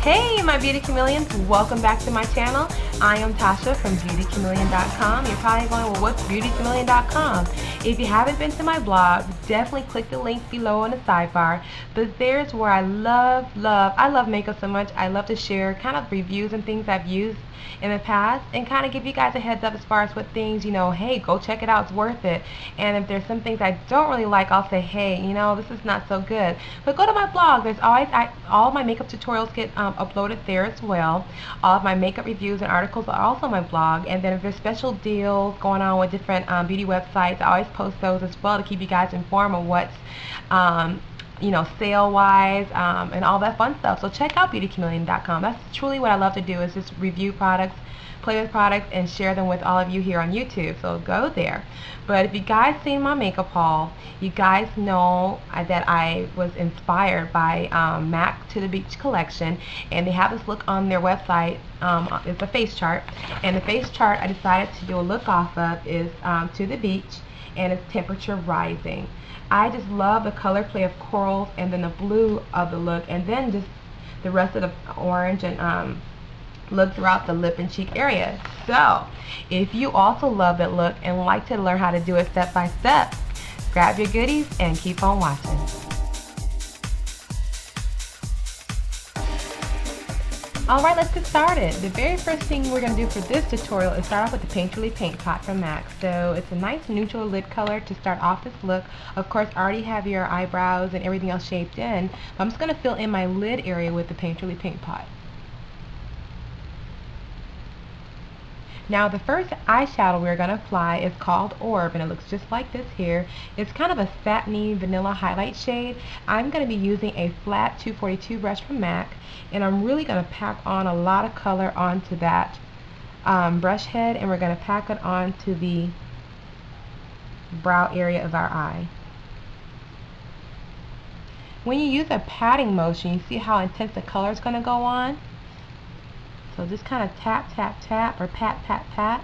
Hey my beauty chameleons, welcome back to my channel. I am Tasha from beautychameleon.com. You're probably going, well, what's beautychameleon.com? If you haven't been to my blog, definitely click the link below in the sidebar. But there's where I love makeup so much. I love to share kind of reviews and things I've used in the past and kind of give you guys a heads up as far as what things, hey, go check it out, it's worth it. And if there's some things I don't really like, I'll say, hey, this is not so good. But go to my blog. There's always, all of my makeup tutorials get uploaded there as well. All of my makeup reviews and articles are also on my blog. And then if there's special deals going on with different beauty websites, I always post those as well to keep you guys informed of what's sale wise and all that fun stuff. So check out beautychameleon.com. That's truly what I love to do, is just review products, play with products, and share them with all of you here on YouTube. So go there. But if you guys seen my makeup haul, you guys know that I was inspired by MAC to the Beach collection, and they have this look on their website. It's a face chart, and the face chart I decided to do a look off of is To the Beach, and it's Temperature Rising. I just love the color play of corals and then the blue of the look, and then just the rest of the orange and look throughout the lip and cheek area. So if you also love that look and like to learn how to do it step by step, grab your goodies and keep on watching. Alright, let's get started. The very first thing we're going to do for this tutorial is start off with the Painterly Paint Pot from MAC. So it's a nice neutral lid color to start off this look. Of course, I already have your eyebrows and everything else shaped in, but I'm just going to fill in my lid area with the Painterly Paint Pot. Now the first eyeshadow we're going to apply is called Orb, and it looks just like this here. It's kind of a satiny vanilla highlight shade. I'm going to be using a flat 242 brush from MAC, and I'm really going to pack on a lot of color onto that brush head, and we're going to pack it onto the brow area of our eye. When you use a patting motion, you see how intense the color is going to go on? So just kind of tap, tap, tap, or pat, pat, pat.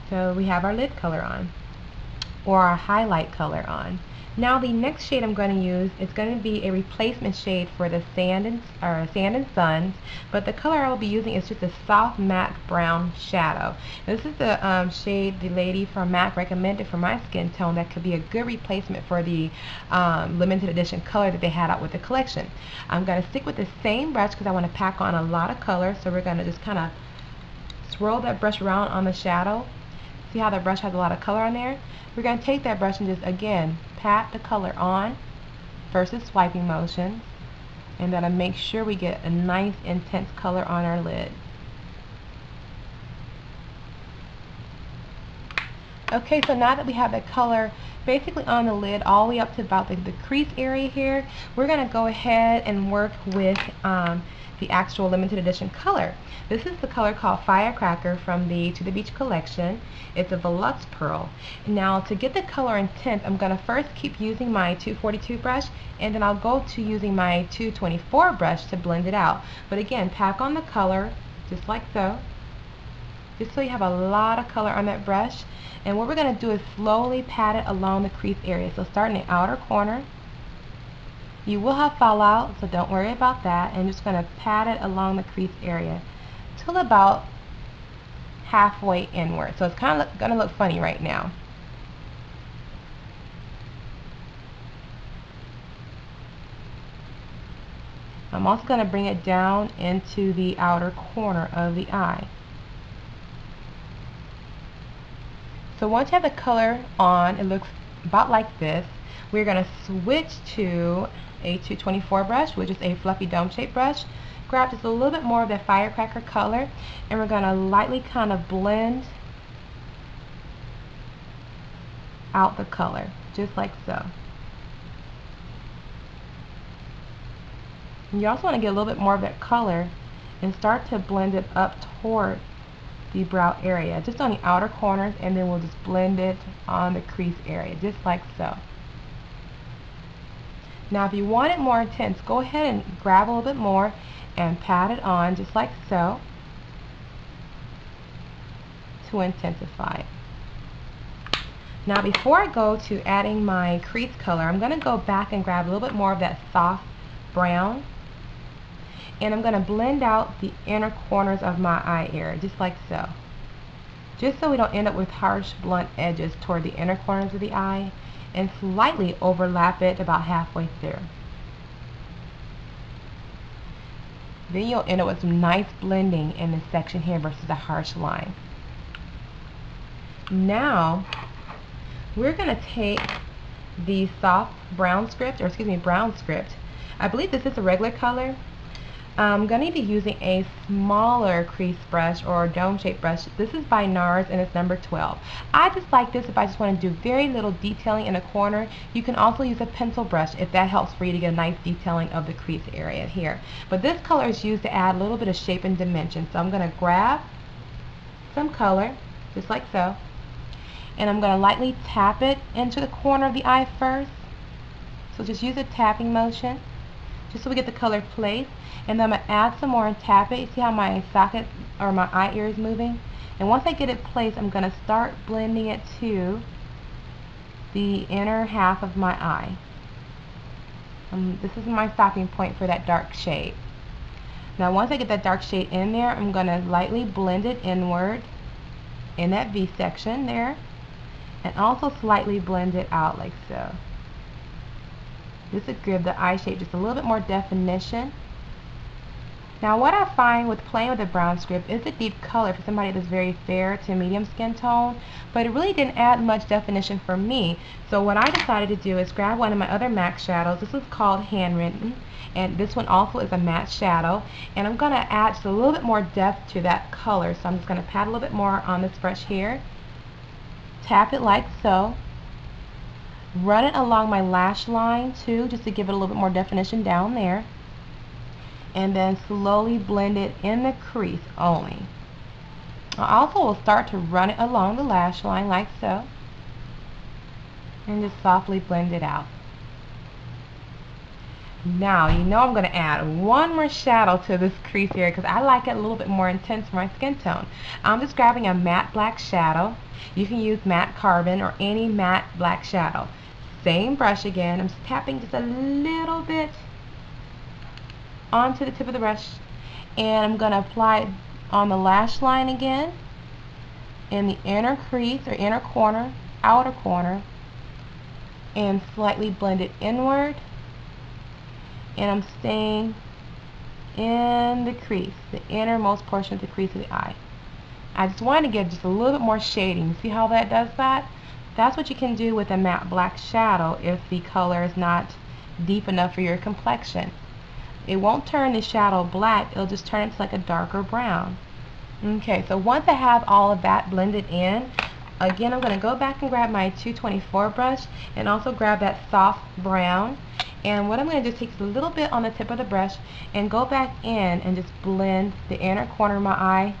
So we have our lid color on, or our highlight color on. Now the next shade I'm going to use is going to be a replacement shade for the Sand and Suns, but the color I will be using is just a soft matte brown shadow. This is the shade the lady from MAC recommended for my skin tone that could be a good replacement for the limited edition color that they had out with the collection. I'm going to stick with the same brush because I want to pack on a lot of color, so we're going to just kind of swirl that brush around on the shadow. See how the brush has a lot of color on there? We're going to take that brush and just, again, pat the color on versus swiping motion, and that'll make sure we get a nice intense color on our lid. Okay, so now that we have that color basically on the lid all the way up to about the crease area here, we're going to go ahead and work with the actual limited edition color. This is the color called Firecracker from the To the Beach collection. It's a Volux Pearl. Now to get the color intense, I'm going to first keep using my 242 brush, and then I'll go to using my 224 brush to blend it out. But again, pack on the color just like so, just so you have a lot of color on that brush. And what we're going to do is slowly pat it along the crease area. So start in the outer corner. You will have fallout, so don't worry about that. And just going to pat it along the crease area till about halfway inward. So it's kind of going to look funny right now. I'm also going to bring it down into the outer corner of the eye. So once you have the color on, it looks about like this. We're going to switch to a 224 brush, which is a fluffy dome shaped brush. Grab just a little bit more of that Firecracker color, and we're going to lightly kind of blend out the color, just like so. And you also want to get a little bit more of that color and start to blend it up toward the brow area, just on the outer corners, and then we'll just blend it on the crease area, just like so. Now if you want it more intense, go ahead and grab a little bit more and pat it on just like so to intensify it. Now before I go to adding my crease color, I'm going to go back and grab a little bit more of that soft brown, And I'm going to blend out the inner corners of my eye area, just like so. Just so we don't end up with harsh, blunt edges toward the inner corners of the eye, and slightly overlap it about halfway through. Then you'll end up with some nice blending in this section here versus a harsh line. Now, we're going to take the soft brown script, brown script. I believe this is a regular color. I'm going to be using a smaller crease brush or dome-shaped brush. This is by NARS and it's number 12. I just like this if I just want to do very little detailing in a corner. You can also use a pencil brush if that helps for you to get a nice detailing of the crease area here. But this color is used to add a little bit of shape and dimension. So I'm going to grab some color, just like so, and I'm going to lightly tap it into the corner of the eye first. So just use a tapping motion, just so we get the color placed. And then I'm going to add some more and tap it. You see how my socket or my eye ear is moving? And once I get it placed, I'm going to start blending it to the inner half of my eye. This is my stopping point for that dark shade. Now once I get that dark shade in there, I'm going to lightly blend it inward in that V section there, and also slightly blend it out like so. This will give the eye shape just a little bit more definition. Now what I find with playing with the brown script is a deep color for somebody that's very fair to medium skin tone, but it really didn't add much definition for me. So what I decided to do is grab one of my other MAC shadows. This is called Handwritten, and this one also is a matte shadow, and I'm going to add just a little bit more depth to that color. So I'm just going to pat a little bit more on this brush here, tap it like so, run it along my lash line too, just to give it a little bit more definition down there, and then slowly blend it in the crease only. I also will start to run it along the lash line like so, and just softly blend it out. Now you know I'm going to add one more shadow to this crease area because I like it a little bit more intense for my skin tone. I'm just grabbing a matte black shadow. You can use matte carbon or any matte black shadow. Same brush again. I'm just tapping just a little bit onto the tip of the brush, and I'm going to apply it on the lash line again, in the inner crease or inner corner, outer corner, and slightly blend it inward. And I'm staying in the crease, the innermost portion of the crease of the eye. I just want to get just a little bit more shading. See how that does that? That's what you can do with a matte black shadow if the color is not deep enough for your complexion. It won't turn the shadow black, it'll just turn it to like a darker brown. Okay, so once I have all of that blended in, again I'm going to go back and grab my 224 brush and also grab that soft brown. And what I'm going to do is take a little bit on the tip of the brush and go back in and just blend the inner corner of my eye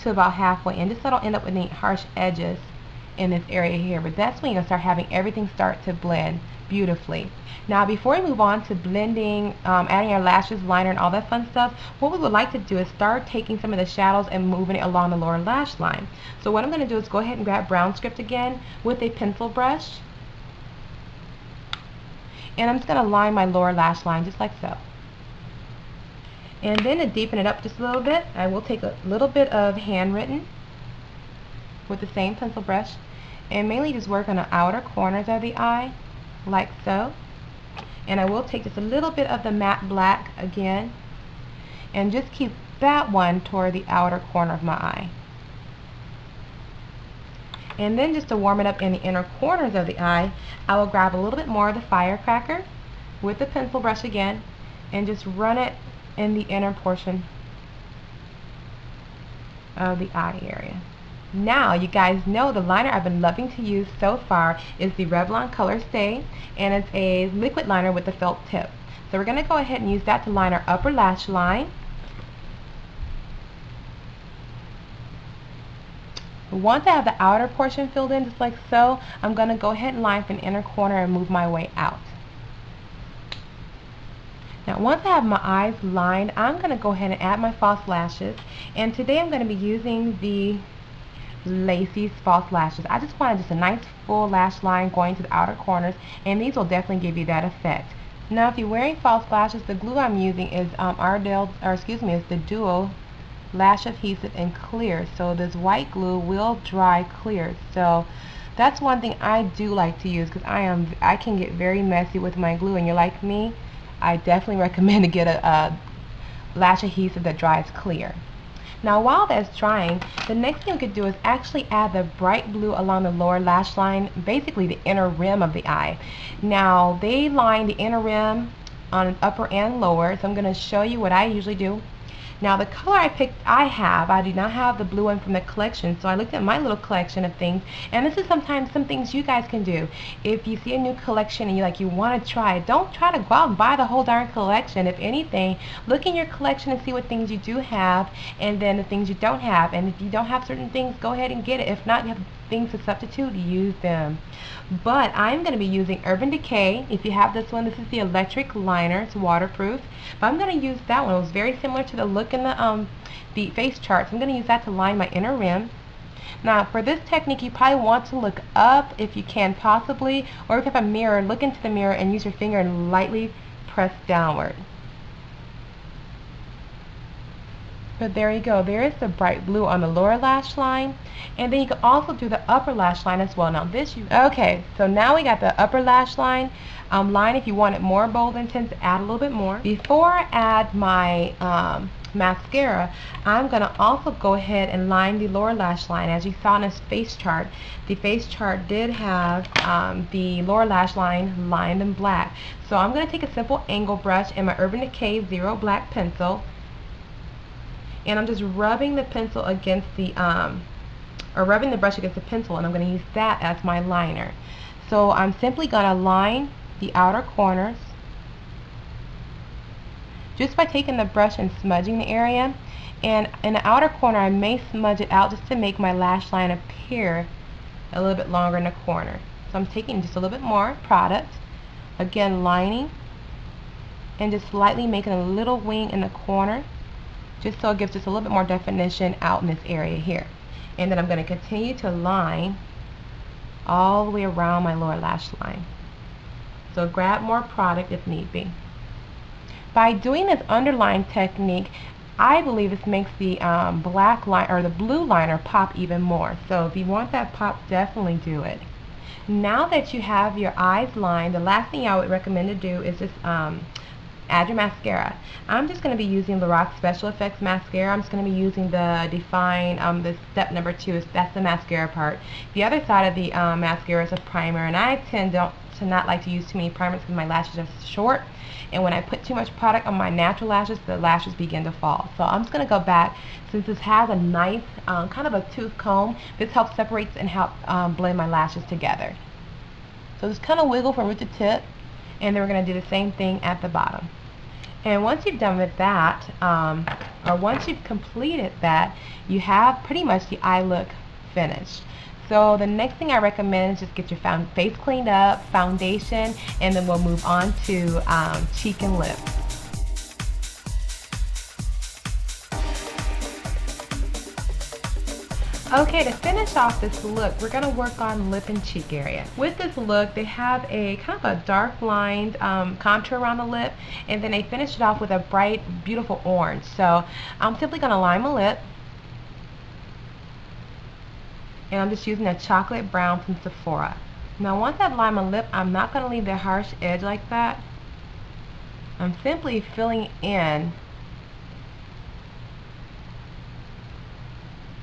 to about halfway in, just so I don't end up with any harsh edges in this area here. But that's when you're going to start having everything start to blend beautifully. Now before we move on to blending, adding our lashes, liner, and all that fun stuff, what we would like to do is start taking some of the shadows and moving it along the lower lash line. So what I'm going to do is go ahead and grab brown script again with a pencil brush, and I'm just going to line my lower lash line just like so. And then to deepen it up just a little bit, I will take a little bit of Handwritten with the same pencil brush and mainly just work on the outer corners of the eye like so. And I will take just a little bit of the matte black again and just keep that one toward the outer corner of my eye. And then just to warm it up in the inner corners of the eye, I will grab a little bit more of the Firecracker with the pencil brush again and just run it in the inner portion of the eye area. Now you guys know the liner I've been loving to use so far is the Revlon Color Stay, and it's a liquid liner with a felt tip. So we're going to go ahead and use that to line our upper lash line. Once I have the outer portion filled in just like so, I'm going to go ahead and line from the inner corner and move my way out. Now once I have my eyes lined, I'm going to go ahead and add my false lashes, and today I'm going to be using the Lacy's false lashes. I just wanted just a nice full lash line going to the outer corners, and these will definitely give you that effect. Now, if you're wearing false lashes, the glue I'm using is is the Duo Lash Adhesive in clear. So this white glue will dry clear. So that's one thing I do like to use, because I can get very messy with my glue, and you're like me, I definitely recommend to get a lash adhesive that dries clear. Now, while that's drying, the next thing we could do is actually add the bright blue along the lower lash line, basically the inner rim of the eye. Now, they line the inner rim on upper and lower, so I'm going to show you what I usually do. Now, the color I picked, I do not have the blue one from the collection, so I looked at my little collection of things, and this is sometimes some things you guys can do. If you see a new collection and you want to try it, don't try to go out and buy the whole darn collection. If anything, look in your collection and see what things you do have, and then the things you don't have. And if you don't have certain things, go ahead and get it. If not, you have things to substitute, use them. But I'm going to be using Urban Decay. If you have this one, this is the electric liner. It's waterproof. But I'm going to use that one. It was very similar to the look in the face chart. So I'm going to use that to line my inner rim. Now, for this technique, you probably want to look up if you can possibly, or if you have a mirror, look into the mirror and use your finger and lightly press downward. But there you go. There is the bright blue on the lower lash line, and then you can also do the upper lash line as well. Now okay, so now we got the upper lash line. Line, if you want it more bold and intense, add a little bit more. Before I add my mascara, I'm going to also go ahead and line the lower lash line. As you saw in this face chart, the face chart did have the lower lash line lined in black. So I'm going to take a simple angle brush and my Urban Decay Zero Black pencil, and I'm just rubbing the pencil against the rubbing the brush against the pencil, and I'm going to use that as my liner. So I'm simply going to line the outer corners just by taking the brush and smudging the area. And in the outer corner, I may smudge it out just to make my lash line appear a little bit longer in the corner. So I'm taking just a little bit more product, again lining, and just slightly making a little wing in the corner, just so it gives just a little bit more definition out in this area here. And then I'm going to continue to line all the way around my lower lash line. So grab more product if need be. By doing this underline technique, I believe this makes the black line or the blue liner pop even more. So if you want that pop, definitely do it. Now that you have your eyes lined, the last thing I would recommend to do is just add your mascara. I'm just going to be using Lorac Special Effects mascara. I'm just going to be using the Define, the step number 2, that's the mascara part. The other side of the mascara is a primer, and I tend to not like to use too many primers because my lashes are short, and when I put too much product on my natural lashes, the lashes begin to fall. So I'm just going to go back, since this has a nice kind of a tooth comb, this helps separate and help blend my lashes together. So just kind of wiggle from root to tip, and then we're going to do the same thing at the bottom. And once you've done with that, or once you've completed that, you have pretty much the eye look finished. So the next thing I recommend is just get your face cleaned up, foundation, and then we'll move on to cheek and lip. Okay, to finish off this look, we're going to work on lip and cheek area. With this look, they have a kind of a dark lined contour around the lip, and then they finish it off with a bright, beautiful orange. So I'm simply going to line my lip, and I'm just using a chocolate brown from Sephora. Now once I've lined my lip, I'm not going to leave the harsh edge like that. I'm simply filling in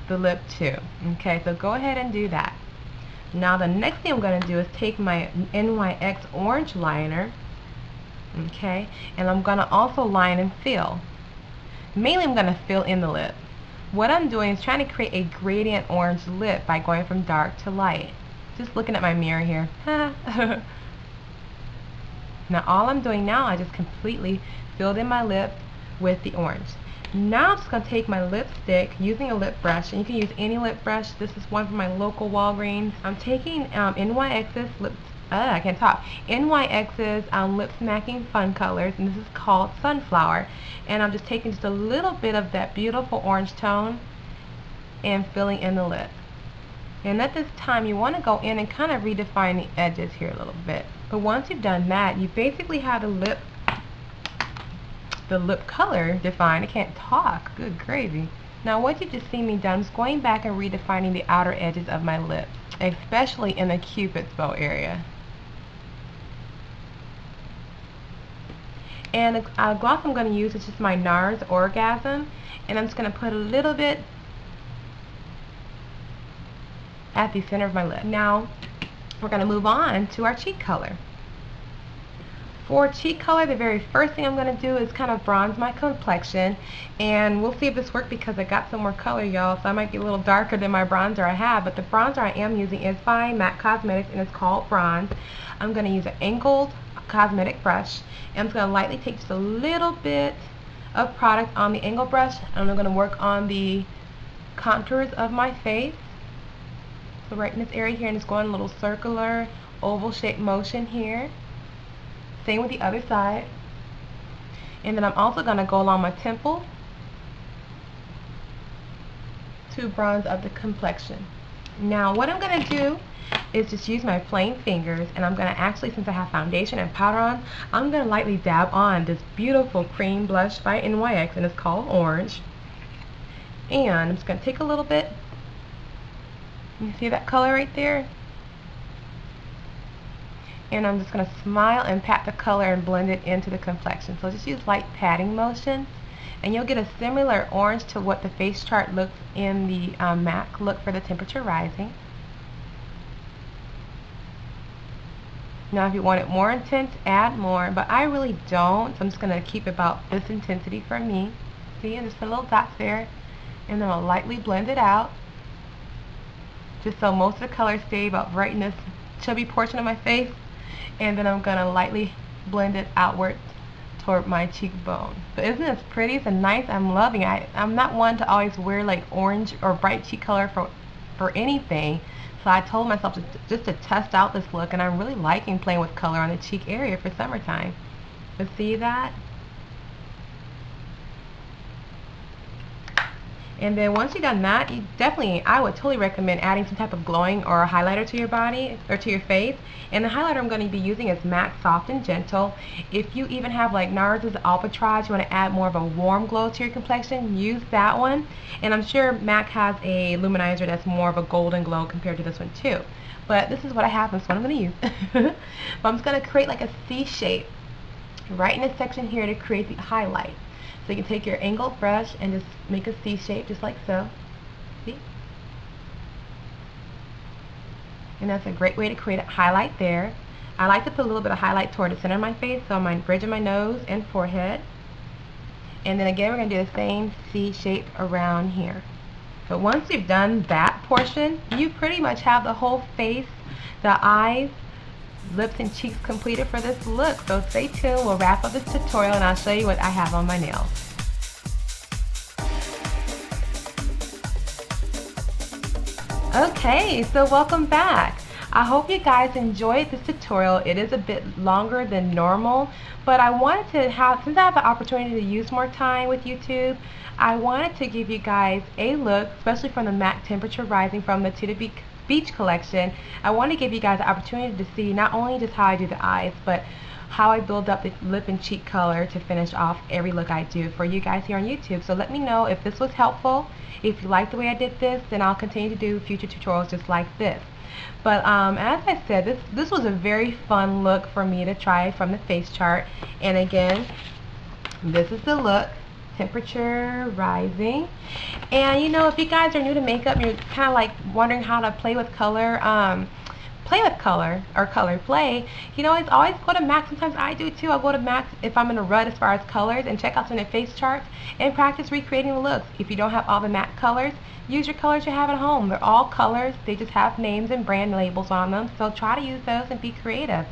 the lip too. Okay, so go ahead and do that. Now the next thing I'm going to do is take my NYX orange liner, okay, and I'm going to also line and fill. Mainly I'm going to fill in the lip. What I'm doing is trying to create a gradient orange lip by going from dark to light. Just looking at my mirror here. Now all I'm doing now, I just completely filled in my lip with the orange. Now I'm just going to take my lipstick using a lip brush, and you can use any lip brush. This is one from my local Walgreens. I'm taking NYX's Lip Smacking Fun Colors, and this is called Sunflower. And I'm just taking just a little bit of that beautiful orange tone and filling in the lip. And at this time, you want to go in and kind of redefine the edges here a little bit. But once you've done that, you basically have the lip color defined. I can't talk. Good gravy. Now what you just see me done is going back and redefining the outer edges of my lips, especially in the cupid's bow area. And the gloss I'm going to use is just my NARS Orgasm, and I'm just going to put a little bit at the center of my lip. Now we're going to move on to our cheek color. For cheek color, the very first thing I'm going to do is kind of bronze my complexion, and we'll see if this works because I got some more color, y'all, so I might get a little darker than my bronzer I have, but the bronzer I am using is by MAC Cosmetics, and it's called Bronze. I'm going to use an angled cosmetic brush, and I'm just going to lightly take just a little bit of product on the angled brush, and I'm going to work on the contours of my face. So right in this area here, and just going a little circular, oval shaped motion here. Same with the other side. And then I'm also going to go along my temple to bronze up the complexion. Now what I'm going to do is just use my plain fingers, and I'm going to actually, since I have foundation and powder on, I'm going to lightly dab on this beautiful cream blush by NYX, and it's called Orange. And I'm just going to take a little bit. You see that color right there? And I'm just going to smile and pat the color and blend it into the complexion. So just use light patting motions, and you'll get a similar orange to what the face chart looks in the MAC look for the temperature rising. Now if you want it more intense, add more, but I really don't, so I'm just going to keep about this intensity for me. See, and just put little dots there, and then I'll lightly blend it out, just so most of the colors stay about right in this chubby portion of my face. And then I'm going to lightly blend it outward toward my cheekbone. But isn't this pretty? It's nice. I'm loving it. I'm not one to always wear like orange or bright cheek color for anything. So I told myself just to test out this look, and I'm really liking playing with color on the cheek area for summertime. But see that? And then once you've done that, I would totally recommend adding some type of glowing or a highlighter to your body or to your face. And the highlighter I'm going to be using is MAC Soft and Gentle. If you even have like NARS's Albatross, you want to add more of a warm glow to your complexion, use that one. And I'm sure MAC has a luminizer that's more of a golden glow compared to this one too. But this is what I have, and this one I'm going to use. But I'm just going to create like a C shape right in this section here to create the highlight. So you can take your angled brush and just make a C shape just like so. See? And that's a great way to create a highlight there. I like to put a little bit of highlight toward the center of my face, so on my bridge of my nose and forehead. And then again, we're going to do the same C shape around here. But once you've done that portion, you pretty much have the whole face, the eyes, lips, and cheeks completed for this look. So stay tuned. We'll wrap up this tutorial, and I'll show you what I have on my nails. Okay, so welcome back. I hope you guys enjoyed this tutorial. It is a bit longer than normal, but I wanted to have, since I have the opportunity to use more time with YouTube, I wanted to give you guys a look, especially from the MAC Temperature Rising from the To The Beach collection. I want to give you guys the opportunity to see not only just how I do the eyes, but how I build up the lip and cheek color to finish off every look I do for you guys here on YouTube. So let me know if this was helpful. If you like the way I did this, then I'll continue to do future tutorials just like this. But as I said, this was a very fun look for me to try from the face chart. And again, this is the look. Temperature rising. And you know, if you guys are new to makeup, you're kind of like wondering how to play with color, or color play, you know, it's always go to MAC. Sometimes I do too. I'll go to MAC if I'm in a rut as far as colors, and check out some of the face charts and practice recreating the looks. If you don't have all the MAC colors, use your colors you have at home. They're all colors. They just have names and brand labels on them. So try to use those and be creative.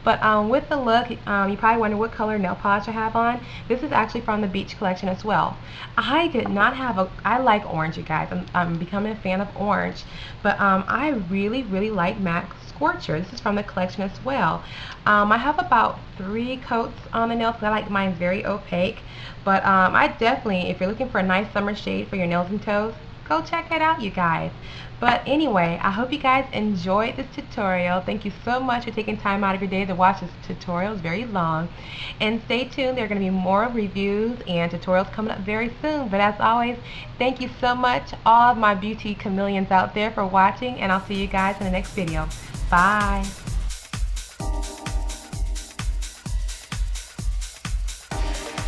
But with the look, you probably wonder what color nail polish I have on. This is actually from the Beach collection as well. I did not have I like orange, you guys. I'm becoming a fan of orange. But I really like MAC Scorcher. This is from the collection as well. I have about 3 coats on the nails because I like mine very opaque. But I definitely, if you're looking for a nice summer shade for your nails and toes, Go check it out, you guys. But anyway, I hope you guys enjoyed this tutorial. Thank you so much for taking time out of your day to watch this tutorial. It's very long. And stay tuned. There are going to be more reviews and tutorials coming up very soon. But as always, thank you so much, all of my beauty chameleons out there, for watching. And I'll see you guys in the next video. Bye.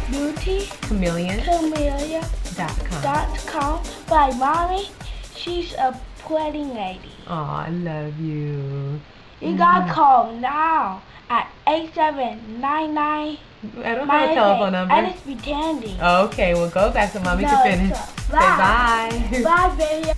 Beauty Chameleon. Chameleon.com by Mommy. She's a pretty lady. Aw, I love you. You gotta call now at 8799. I don't have a telephone number. And it's pretending. Okay, well go back so Mommy can finish. Say Bye. bye. Bye, baby.